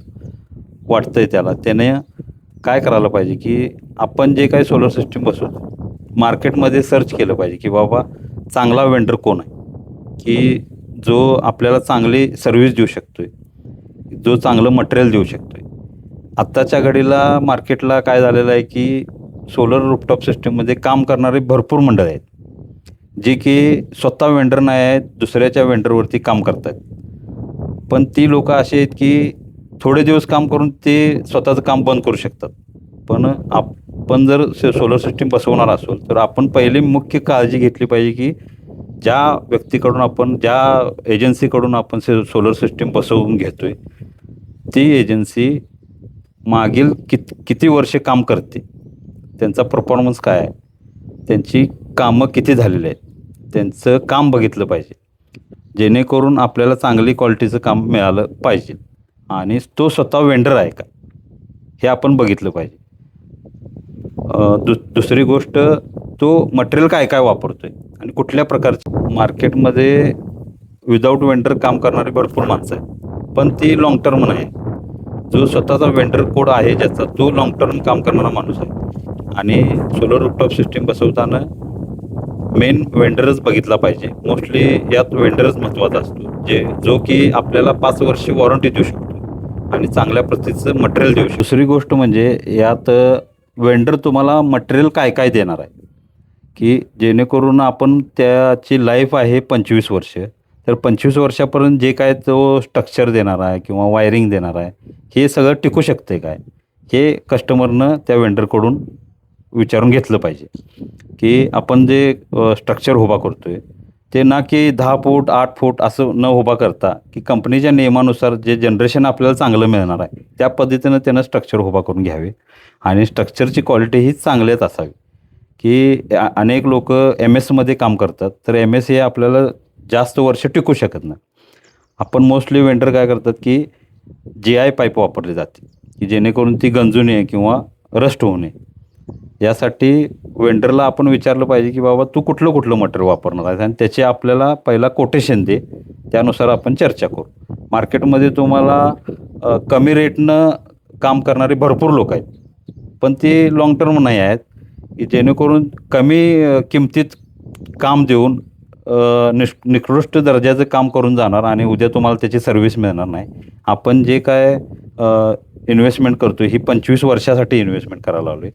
वाटतंय त्याने काय करायला पाहिजे की आपण जे काही सोलर सिस्टीम बसवतो मार्केटमध्ये सर्च केलं पाहिजे की बाबा चांगला वेंडर कोण आहे, की जो आपल्याला चांगली सर्व्हिस देऊ शकतोय, जो चांगलं मटेरियल देऊ शकतोय. आत्ताच्या घडीला मार्केटला काय झालेलं आहे की सोलर रूफटॉप सिस्टीममध्ये काम करणारे भरपूर मंडळ आहेत, जे की स्वतः वेंडर नाही आहेत, दुसऱ्याच्या वेंडरवरती काम करत आहेत. पण ती लोकं अशी आहेत की थोडे दिवस काम करून ते स्वतःचं काम बंद करू शकतात. पण आपण जर सोलर सिस्टीम बसवणार असो तर आपण पहिली मुख्य काळजी घेतली पाहिजे की ज्या व्यक्तीकडून आपण, ज्या एजन्सीकडून आपण सोलर सिस्टीम बसवून घेतोय, ती एजन्सी मागील किती वर्षे काम करते, त्यांचा परफॉर्मन्स काय आहे, त्यांची कामं किती झालेली आहेत, त्यांचं काम बघितलं पाहिजे, जेणेकरून आपल्याला चांगली क्वालिटीचं काम मिळालं पाहिजे. आणि तो स्वतः वेंडर आहे का हे आपण बघितलं पाहिजे. दुसरी गोष्ट, तो मटेरियल काय काय वापरतोय आणि कुठल्या प्रकारचं. मार्केटमध्ये विदाऊट वेंडर काम करणारी भरपूर माणसं आहेत, पण ती लॉंग टर्म नाही. जो स्वतःचा वेंडर कोड आहे ज्याचा, तो लॉंग टर्म काम करणारा माणूस आहे. आणि सोलर रूफटॉप सिस्टीम बसवताना मेन वेंडरच बघितला पाहिजे. मोस्टली यात वेंडरच महत्त्वाचा असतो, जो की आपल्याला 5 वर्ष वॉरंटी देऊ शकतो आणि चांगल्या प्रतीचं मटेरियल देऊ शकतो. दुसरी गोष्ट म्हणजे यात वेंडर तुम्हाला मटेरियल काय काय देणार आहे, की जेणेकरून आपण त्याची लाईफ आहे 25 वर्ष, तर 25 वर्षापर्यंत जे काय तो स्ट्रक्चर देणार आहे किंवा वायरिंग देणार आहे हे सगळं टिकू शकते काय, हे कस्टमरनं त्या वेंडरकडून विचारून घेतलं पाहिजे. की आपण जे स्ट्रक्चर उभा करतोय ते ना की 10 फूट 8 फूट असं न उभा करता, की कंपनीच्या नियमानुसार जे जनरेशन आपल्याला चांगलं मिळणार आहे त्या पद्धतीनं त्यानं स्ट्रक्चर उभा करून घ्यावे. आणि स्ट्रक्चरची क्वालिटी ही चांगलीच असावी. की अनेक लोक MS मध्ये काम करतात, तर MS हे आपल्याला जास्त वर्ष टिकू शकत नाही. आपण मोस्टली वेंडर काय करतात की GI पाईप वापरली जाते, की जेणेकरून ती गंजू नये किंवा रस्ट होऊ नये. यासाठी वेंडरला आपण विचारलं पाहिजे की बाबा तू कुठलं मटेरियल वापरणार आहे आणि त्याचे आपल्याला पहिला कोटेशन दे, त्यानुसार आपण चर्चा करू. मार्केटमध्ये तुम्हाला कमी रेटनं काम करणारे भरपूर लोक आहेत, पण ते लॉंग टर्म नाही आहेत, की जेणेकरून कमी किमतीत काम देऊन निकृष्ट दर्जाचं काम करून जाणार आणि उद्या तुम्हाला त्याची सर्व्हिस मिळणार नाही. आपण जे काय इन्व्हेस्टमेंट करतो ही 25 वर्षासाठी इन्व्हेस्टमेंट करायला लावली.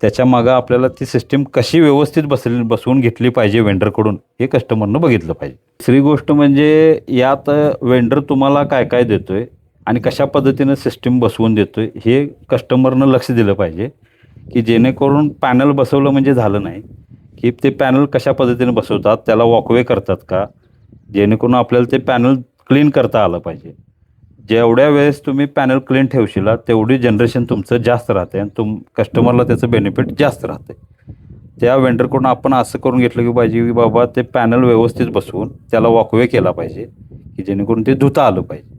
त्याच्या मागं आपल्याला ती सिस्टीम कशी व्यवस्थित बसवून घेतली पाहिजे वेंडरकडून हे कस्टमरनं बघितलं पाहिजे. दुसरी गोष्ट म्हणजे यात वेंडर तुम्हाला काय काय देतोय आणि कशा पद्धतीनं सिस्टीम बसवून देतोय हे कस्टमरनं लक्ष दिलं पाहिजे, की जेणेकरून पॅनल बसवलं म्हणजे झालं नाही, की ते पॅनल कशा पद्धतीने बसवतात, त्याला वॉकवे करतात का, जेणेकरून आपल्याला ते पॅनल क्लीन करता आलं पाहिजे. जेवढ्या वेळेस तुम्ही पॅनल क्लीन ठेवशीला तेवढी जनरेशन तुमचं जास्त राहते आणि कस्टमरला त्याचं बेनिफिट जास्त राहते. त्या वेंडरकडून आपण असं करून घेतलं की पाहिजे की बाबा ते पॅनल व्यवस्थित बसवून त्याला वॉकवे केला पाहिजे, की जेणेकरून ते धुता आलं पाहिजे.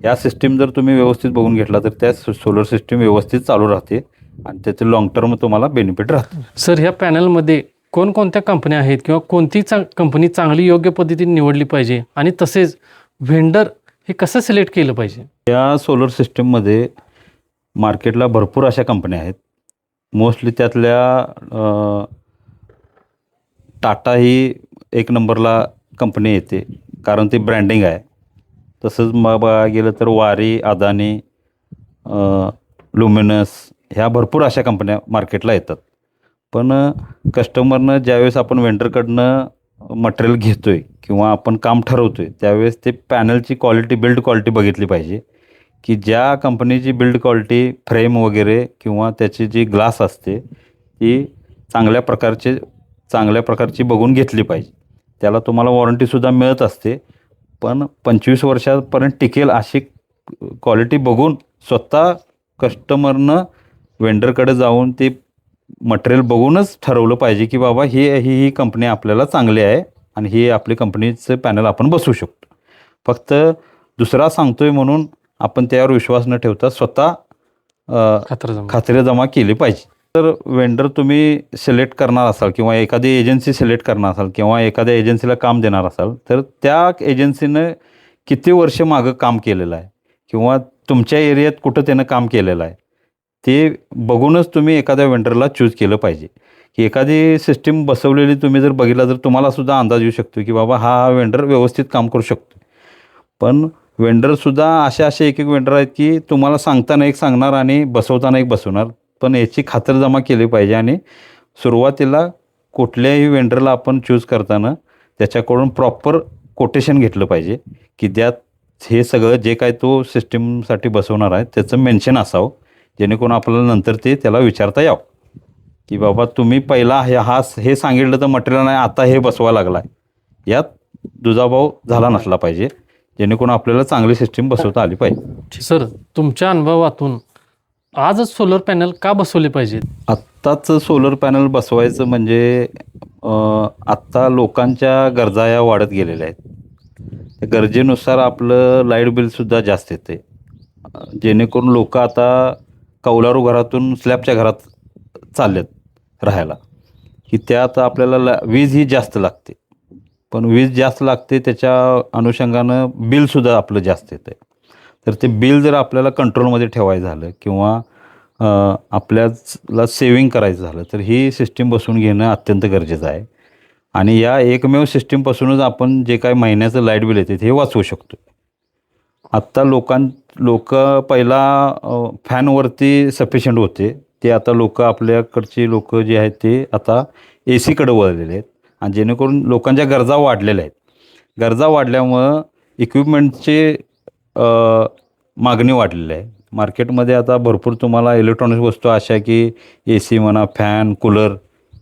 या सिस्टीम जर तुम्ही व्यवस्थित बघून घेतला तर त्या सोलर सिस्टीम व्यवस्थित चालू राहते आणि त्याचं लॉंग टर्म तुम्हाला बेनिफिट राहतं. सर, ह्या पॅनलमध्ये कोणकोणत्या कंपन्या आहेत किंवा कोणती कंपनी चांगली योग्य पद्धतीने निवडली पाहिजे आणि तसेच व्हेंडर हे कसं सिलेक्ट केलं पाहिजे? या सोलर सिस्टीममध्ये मार्केटला भरपूर अशा कंपन्या आहेत. मोस्टली त्यातल्या टाटा ही एक नंबरला कंपनी येते, कारण ती ब्रँडिंग आहे. तसंच मग बघा गेलं तर वारी, अदानी, लुमिनस ह्या भरपूर अशा कंपन्या मार्केटला येतात. पण कस्टमरनं ज्यावेळेस आपण वेंडरकडनं मटेरियल घेतो आहे किंवा आपण काम ठरवतो आहे त्यावेळेस ते पॅनलची क्वालिटी, बिल्ड क्वालिटी बघितली पाहिजे, की ज्या कंपनीची बिल्ड क्वालिटी, फ्रेम वगैरे किंवा त्याची जी ग्लास असते ती चांगल्या प्रकारची बघून घेतली पाहिजे. त्याला तुम्हाला वॉरंटीसुद्धा मिळत असते, पण 25 वर्षापर्यंत टिकेल अशी क्वालिटी बघून स्वतः कस्टमरनं वेंडरकडे जाऊन ते मटेरियल बघूनच ठरवलं पाहिजे, की बाबा ही कंपनी आपल्याला चांगली आहे आणि ही आपली कंपनीचं पॅनल आपण बसवू शकतो. फक्त दुसरा सांगतोय म्हणून आपण त्यावर विश्वास न ठेवता स्वतः खात्रीजमा केली पाहिजे. तर वेंडर तुम्ही सिलेक्ट करणार असाल किंवा एखादी एजन्सी सिलेक्ट करणार असाल किंवा एखाद्या एजन्सीला काम देणार असाल तर त्या एजन्सीनं किती वर्ष मागं काम केलेलं आहे किंवा तुमच्या एरियात कुठं त्यानं काम केलेलं आहे ते बघूनच तुम्ही एखाद्या वेंडरला चूज केलं पाहिजे. की एखादी सिस्टीम बसवलेली तुम्ही जर बघितला तर तुम्हालासुद्धा अंदाज येऊ शकतो की बाबा हा वेंडर व्यवस्थित काम करू शकतो. पण वेंडरसुद्धा असे एक वेंडर आहेत की तुम्हाला सांगताना एक सांगणार आणि बसवताना एक बसवणार. पण याची खातरजमा केली पाहिजे आणि सुरुवातीला कुठल्याही वेंडरला आपण चूज करताना त्याच्याकडून प्रॉपर कोटेशन घेतलं पाहिजे, की त्यात हे सगळं जे काय तो सिस्टीमसाठी बसवणार आहे त्याचं मेन्शन असावं, जेणेकरून आपल्याला नंतर त्याला विचारता यावं की बाबा तुम्ही पहिला हे सांगितलं तर मटेरियल नाही, आता हे बसवायला लागला आहे, यात दुजाभाव झाला नसला पाहिजे, जेणेकरून आपल्याला चांगली सिस्टीम बसवता आली पाहिजे. सर, तुमच्या अनुभवातून आजच सोलर पॅनल का बसवले पाहिजेत? आत्ताच सोलर पॅनल बसवायचं म्हणजे आत्ता लोकांच्या गरजा या वाढत गेलेल्या आहेत. गरजेनुसार आपलं लाईट बिलसुद्धा जास्त येते, जेणेकरून लोक आता कौलारू घरातून स्लॅबच्या घरात चाललेत राहायला, की त्यात आपल्याला वीज ही जास्त लागते. पण वीज जास्त लागते त्याच्या अनुषंगानं बिलसुद्धा आपलं जास्त येतं आहे. तर ते बिल जर आपल्याला कंट्रोलमध्ये ठेवायचं झालं किंवा आपल्याला सेविंग करायचं झालं तर ही सिस्टीम बसवून घेणं अत्यंत गरजेचं आहे. आणि या एकमेव सिस्टीमपासूनच आपण जे काय महिन्याचं लाईट बिल येते हे वाचवू शकतो. आत्ता लोक पहिला फॅनवरती सफिशियंट होते, ते आता आपल्याकडची लोक जे आहेत ते आता AC कडे वळलेले आहेत आणि जेणेकरून लोकांच्या गरजा वाढलेल्या आहेत. गरजा वाढल्यामुळं इक्विपमेंटचे मागणी वाढलेली आहे. मार्केटमध्ये आता भरपूर तुम्हाला इलेक्ट्रॉनिक्स वस्तू अशा की AC म्हणा, फॅन, कूलर,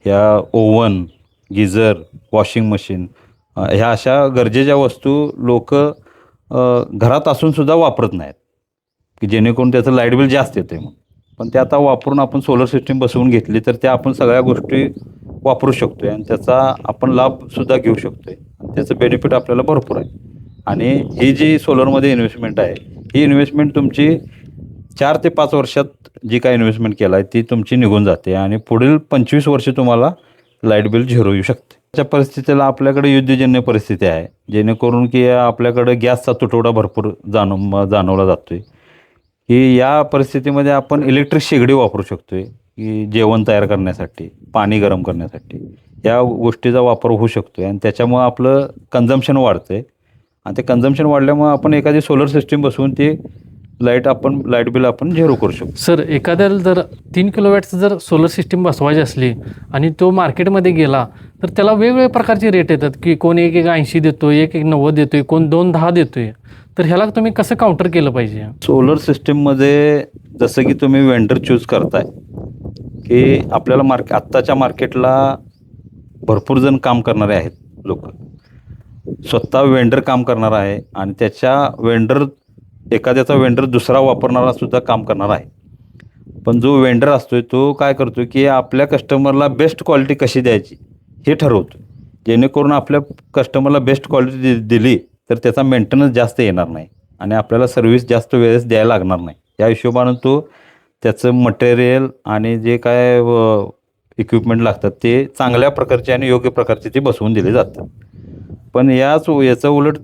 ह्या ओव्हन, गिझर, वॉशिंग मशीन ह्या अशा गरजेच्या वस्तू लोक घरात असूनसुद्धा वापरत नाहीत, की जेणेकरून त्याचं लाईट बिल जास्त येते. मग पण ते आता वापरून आपण सोलर सिस्टीम बसवून घेतली तर त्या आपण सगळ्या गोष्टी वापरू शकतो आहे आणि त्याचा आपण लाभसुद्धा घेऊ शकतो आहे. त्याचं बेनिफिट आपल्याला भरपूर आहे. आणि ही जी सोलरमध्ये इन्व्हेस्टमेंट आहे ही इन्व्हेस्टमेंट तुमची 4 ते 5 वर्षात जी काय इन्व्हेस्टमेंट केला आहे ती तुमची निघून जाते आणि पुढील 25 वर्ष तुम्हाला लाईट बिल झिरो येऊ शकते. त्या परिस्थितीला आपल्याकडे युद्धजन्य परिस्थिती आहे, जेणेकरून की आपल्याकडे गॅसचा तुटवडा भरपूर जाणवला जातो आहे, की या परिस्थितीमध्ये आपण इलेक्ट्रिक शेगडी वापरू शकतो आहे, की जेवण तयार करण्यासाठी, पाणी गरम करण्यासाठी या गोष्टीचा वापर होऊ शकतो आणि त्याच्यामुळं आपलं कन्झम्पशन वाढतं आहे आणि ते कन्झम्पशन वाढल्यामुळं आपण एखादी सोलर सिस्टीम बसवून ते लाईट बिल आपण झिरो करू शकतो. सर एखाद्याला जर 3 किलोवॅटचं जर सोलर सिस्टीम बसवायची असली आणि तो मार्केटमध्ये गेला तर त्याला वेगवेगळ्या प्रकारचे रेट येतात की कोण 1,80 देतोय, 1,90 देतोय, कोण 2,10 देतोय. तर ह्याला तुम्ही कसं काउंटर केलं पाहिजे? सोलर सिस्टीममध्ये जसं की तुम्ही वेंडर चूज करताय की आपल्याला आत्ताच्या मार्केटला भरपूर जण काम करणारे आहेत. लोक स्वतः वेंडर काम करणार आहे आणि एखाद्याचा वेंडर दुसरा वापरणारा सुद्धा काम करणार आहे. पण जो वेंडर असतोय तो काय करतो की आपल्या कस्टमरला बेस्ट क्वालिटी कशी द्यायची हे ठरवतो, जेणेकरून आपल्या कस्टमरला बेस्ट क्वालिटी दिली तर त्याचा मेंटेनन्स जास्त येणार नाही आणि आपल्याला सर्व्हिस जास्त वेळेस द्यायला लागणार नाही. या हिशोबानं तो त्याचं मटेरियल आणि जे काय इक्विपमेंट लागतात ते चांगल्या प्रकारचे आणि योग्य प्रकारचे ते बसवून दिले जातात. पण याचं उलट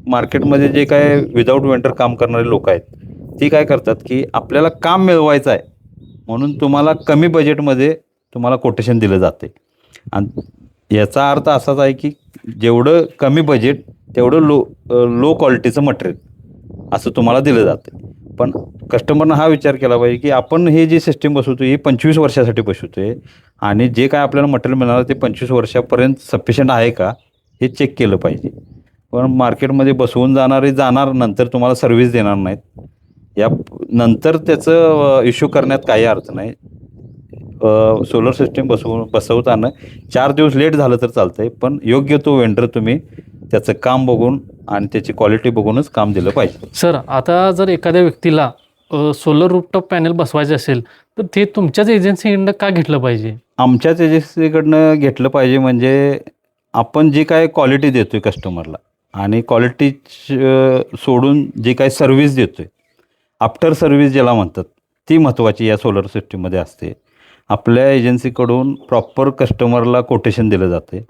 मार्केटमध्ये जे काय विदाऊट वेंडर काम करणारे लोक आहेत ती काय करतात की आपल्याला काम मिळवायचं आहे म्हणून तुम्हाला कमी बजेटमध्ये तुम्हाला कोटेशन दिलं जाते आणि याचा अर्थ असाच आहे की जेवढं कमी बजेट तेवढं लो क्वालिटीचं मटेरियल असं तुम्हाला दिलं जातं. पण कस्टमरनं हा विचार केला पाहिजे की आपण हे जे सिस्टीम बसवतो ही 25 वर्षासाठी बसवतो आहे आणि जे काय आपल्याला मटेरियल मिळणार ते 25 वर्षापर्यंत सफिशियंट आहे का हे चेक केलं पाहिजे. पण मार्केटमध्ये बसवून जाणार नंतर तुम्हाला सर्व्हिस देणार नाहीत. या नंतर त्याचं इश्यू करण्यात काही अर्थ नाही. सोलर सिस्टीम बसवताना 4 दिवस लेट झालं तर चालतंय, पण योग्य तो वेंडर तुम्ही त्याचं काम बघून आणि त्याची क्वालिटी बघूनच काम दिलं पाहिजे. सर आता जर एखाद्या व्यक्तीला सोलर रूफटॉप पॅनल बसवायचे असेल तर ते तुमच्याच एजन्सीकडनं का घेतलं पाहिजे? आमच्याच एजन्सीकडनं घेतलं पाहिजे म्हणजे आपण जी काय क्वालिटी देतोय कस्टमरला आणि क्वालिटी सोडून जे काही सर्व्हिस देतोय, आफ्टर सर्व्हिस ज्याला म्हणतात, ती महत्त्वाची या सोलर सिस्टीममध्ये असते. आपल्या एजन्सीकडून प्रॉपर कस्टमरला कोटेशन दिलं जाते.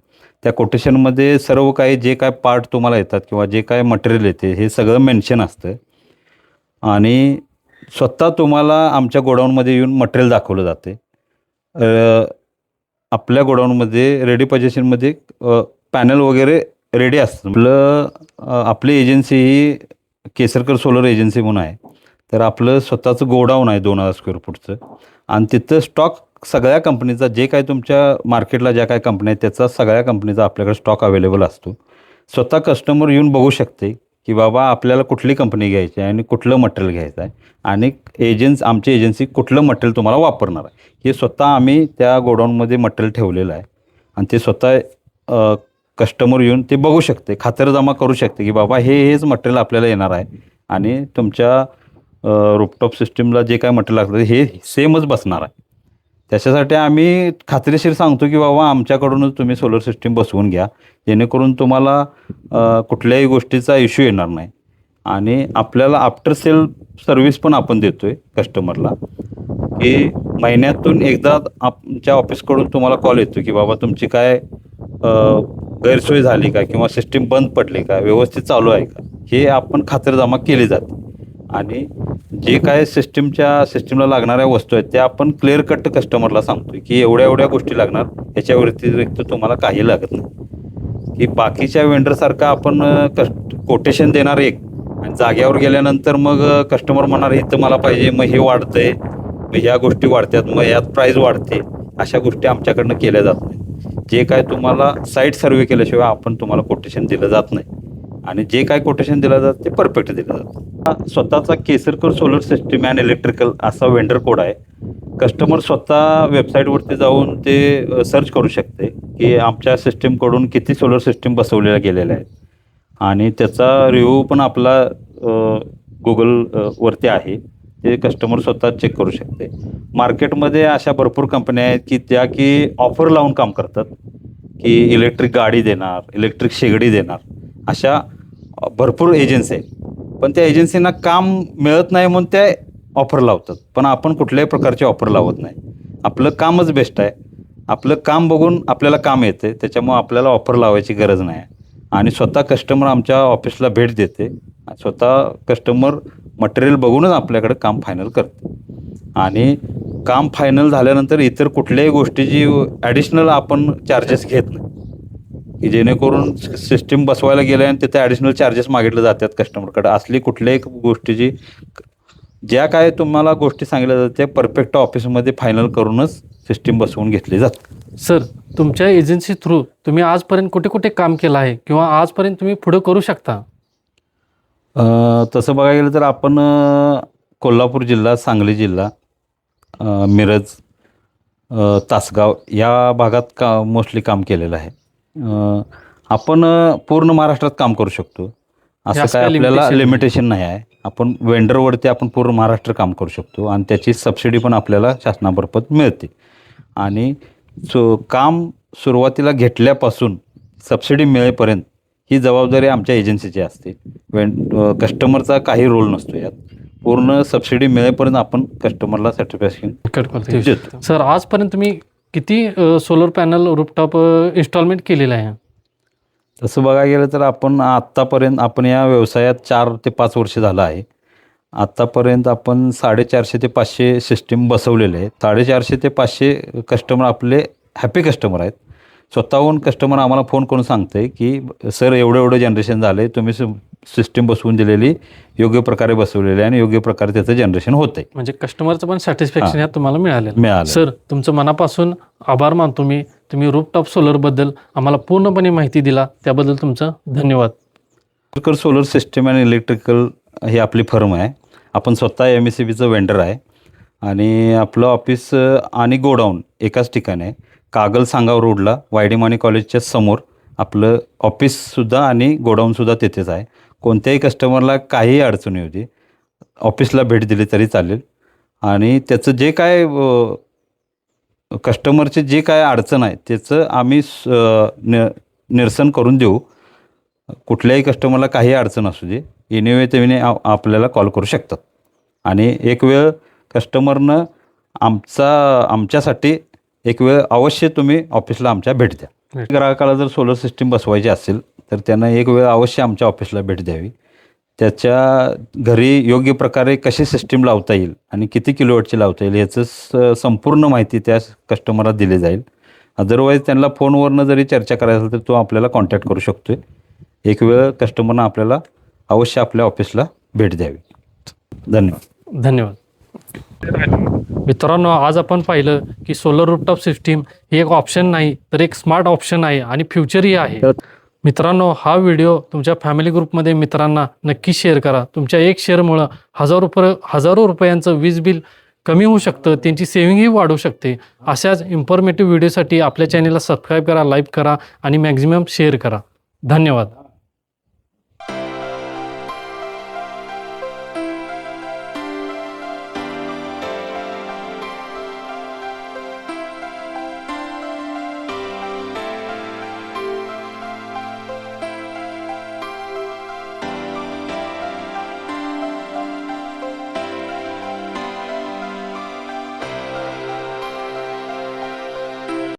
त्या कोटेशनमध्ये सर्व काही जे काय पार्ट तुम्हाला येतात किंवा जे काय मटेरियल येते हे सगळं मेन्शन असतं आणि स्वतः तुम्हाला आमच्या गोडाऊनमध्ये येऊन मटेरियल दाखवलं जाते. आपल्या गोडाऊनमध्ये रेडी पोझिशनमध्ये पॅनल वगैरे रेडी असतं. आपली एजन्सी ही केसरकर सोलर एजन्सी म्हणून आहे. तर आपलं स्वतःचं गोडाऊन आहे 2,000 स्क्वेअर फूटचं आणि तिथं स्टॉक सगळ्या कंपनीचा जे काय तुमच्या मार्केटला ज्या काय कंपन्या आहेत त्याचा सगळ्या कंपनीचा आपल्याकडे स्टॉक अवेलेबल असतो. स्वतः कस्टमर येऊन बघू शकते की बाबा आपल्याला कुठली कंपनी घ्यायची आहे आणि कुठलं मटेरियल घ्यायचं आहे आणि आमची एजन्सी कुठलं मटेरियल तुम्हाला वापरणार आहे हे स्वतः आम्ही त्या गोडाऊनमध्ये मटेरियल ठेवलेलं आहे आणि ते स्वतः कस्टमर येऊन ते बघू शकते, खातरजमा करू शकते की बाबा हेच मटेरियल आपल्याला येणार आहे आणि तुमच्या रूफटॉप सिस्टीमला जे काय मटेरियल लागतं हे सेमच बसणार आहे. त्याच्यासाठी आम्ही खात्रीशीर सांगतो की बाबा आमच्याकडूनच तुम्ही सोलर सिस्टीम बसवून घ्या, जेणेकरून तुम्हाला कुठल्याही गोष्टीचा इश्यू येणार नाही आणि आपल्याला आफ्टर सेल सर्व्हिस पण आपण देतो आहे कस्टमरला की महिन्यातून एकदा आमच्या ऑफिसकडून तुम्हाला कॉल येतो की बाबा तुमची काय गैरसोय झाली का किंवा सिस्टीम बंद पडली का, व्यवस्थित चालू आहे का, हे आपण खातरजमा केली जाते आणि जे काय सिस्टीमला लागणाऱ्या वस्तू आहेत त्या आपण क्लिअर कट कस्टमरला सांगतो की एवढ्या गोष्टी लागणार, याच्या व्यतिरिक्त तुम्हाला काही लागत नाही. की बाकीच्या वेंडरसारखं आपण कोटेशन देणार एक आणि जाग्यावर गेल्यानंतर मग कस्टमर म्हणणार इथं मला पाहिजे, मग हे वाढतंय, मग ह्या गोष्टी वाढतात, मग यात प्राईस वाढते, अशा गोष्टी आमच्याकडनं केल्या जात नाही. जे काय तुम्हाला साईट सर्वे केल्याशिवाय आपण तुम्हाला कोटेशन दिलं जात नाही आणि जे काय कोटेशन दिलं जातं ते परफेक्ट दिलं जातं. स्वतःचा Kesarkar solar system and electrical असा वेंडर कोड आहे. कस्टमर स्वतः वेबसाईटवरती जाऊन ते सर्च करू शकते की आमच्या सिस्टीमकडून किती सोलर सिस्टीम बसवलेल्या गेलेल्या आहेत आणि त्याचा रिव्ह्यू पण आपला गुगलवरती आहे, ते कस्टमर स्वतः चेक करू शकते. मार्केटमध्ये अशा भरपूर कंपन्या आहेत की त्या की ऑफर लावून काम करतात की इलेक्ट्रिक गाडी देणार, इलेक्ट्रिक शेगडी देणार, अशा भरपूर एजन्सी आहेत. पण त्या एजन्सींना काम मिळत नाही म्हणून त्या ऑफर लावतात, पण आपण कुठल्याही प्रकारची ऑफर लावत नाही. आपलं कामच बेस्ट आहे, आपलं काम बघून आपल्याला काम येते, त्याच्यामुळं आपल्याला ऑफर लावायची गरज नाही आणि स्वतः कस्टमर आमच्या ऑफिसला भेट देते, स्वतः कस्टमर मटेरियल बघूनच आपल्याकडे काम फायनल करते आणि काम फायनल झाल्यानंतर इतर कुठल्याही गोष्टीची ॲडिशनल आपण चार्जेस घेत नाही, की जेणेकरून सिस्टीम बसवायला गेलं आणि तिथे ॲडिशनल चार्जेस मागितले जातात कस्टमरकडे. असली कुठल्याही गोष्टीची ज्या काय तुम्हाला गोष्टी सांगितल्या जातात त्या परफेक्ट ऑफिसमध्ये फायनल करूनच सिस्टीम बसवून घेतली जाते. सर, तुमच्या एजन्सी थ्रू तुम्ही आजपर्यंत कुठे कुठे काम केलं आहे किंवा आजपर्यंत तुम्ही पुढं करू शकता? तसं बघायला गेलं तर आपण कोल्हापूर जिल्हा, सांगली जिल्हा, मिरज, तासगाव या भागात मोस्टली काम केलेलं आहे. आपण पूर्ण महाराष्ट्रात काम करू शकतो, असं जास्त काय आपल्याला limitation नाही. लिमिटेशन नाही आहे. आपण वेंडरवरती आपण पूर्ण महाराष्ट्र काम करू शकतो आणि त्याची सबसिडी पण आपल्याला शासनामार्फत मिळते. आणि काम सुरुवातीला घेतल्यापासून सबसिडी मिळेपर्यंत ही जबाबदारी आमच्या एजन्सीची असते. कस्टमरचा काही रोल नसतो यात. पूर्ण सबसिडी मिळेपर्यंत आपण कस्टमरला सॅटिस्फॅक्शन देतो. सर, आजपर्यंत तुम्ही किती सोलर पॅनल रूफटॉप इन्स्टॉलमेंट केलेलं आहे? तसं बघायला गेलं तर आपण आत्तापर्यंत आपण या व्यवसायात 4 ते 5 वर्ष झालं आहे. आत्तापर्यंत आपण 450 ते 500 सिस्टीम बसवलेले आहेत. 450 ते 500 कस्टमर आपले हॅपी कस्टमर आहेत. स्वतःहून कस्टमर आम्हाला फोन करून सांगते की सर एवढं जनरेशन झालं आहे, तुम्ही सिस्टीम बसवून दिलेली योग्य प्रकारे बसवलेली आहे आणि योग्य प्रकारे त्याचं जनरेशन होतं आहे. म्हणजे कस्टमरचं पण सॅटिस्फॅक्शन यात तुम्हाला मिळालं. सर, तुमचं मनापासून आभार मानतो मी. तुम्ही रूफटॉप सोलरबद्दल आम्हाला पूर्णपणे माहिती दिला त्याबद्दल तुमचं धन्यवाद. सोलर सिस्टम अँड इलेक्ट्रिकल ही आपली फर्म आहे. आपण स्वतः MECBचं वेंडर आहे आणि आपलं ऑफिस आणि गोडाऊन एकाच ठिकाणी आहे. कागल सांगाव रोडला YD माने कॉलेजच्या समोर आपलं ऑफिससुद्धा आणि गोडाऊनसुद्धा तिथेच आहे. कोणत्याही कस्टमरला काहीही अडचणी होती ऑफिसला भेट दिली तरी चालेल. आणि त्याचं जे काय कस्टमरचे जे काय अडचण आहे त्याचं आम्ही निरसन करून देऊ. कुठल्याही कस्टमरला काही अडचण असू दे एनिवे त्याने आपल्याला कॉल करू शकतात. आणि एक वेळ कस्टमरनं आमच्यासाठी एक वेळ अवश्य तुम्ही ऑफिसला आमच्या भेट द्या. ग्राहकाला जर सोलर सिस्टीम बसवायची असेल तर त्यांना एक वेळ अवश्य आमच्या ऑफिसला भेट द्यावी. त्याच्या घरी योग्य प्रकारे कशी सिस्टीम लावता येईल आणि किती किलोवॅटची लावता येईल याचं संपूर्ण माहिती त्या कस्टमरला दिली जाईल. अदरवाईज त्यांना फोनवरनं जरी चर्चा करायची असेल तर तो आपल्याला कॉन्टॅक्ट करू शकतो. एक वेळ कस्टमरनं आपल्याला अवश्य आपल्या ऑफिसला भेट द्यावी. धन्यवाद. मित्रांनो, आज आपण पाहिलं की सोलर रूफटॉप सिस्टीम ही एक ऑप्शन नाही तर एक स्मार्ट ऑप्शन आहे आणि फ्युचरही आहे. मित्रांनो, हा व्हिडिओ तुमच्या फॅमिली ग्रुपमध्ये मित्रांना नक्की शेअर करा. तुमच्या एक शेअरमुळं हजारो रुपयांचं वीज बिल कमी होऊ शकतं, त्यांची सेव्हिंगही वाढू शकते. अशाच इन्फॉर्मेटिव्ह व्हिडिओसाठी आपल्या चॅनेलला सबस्क्राईब करा, लाईक करा आणि मॅक्झिमम शेअर करा. धन्यवाद.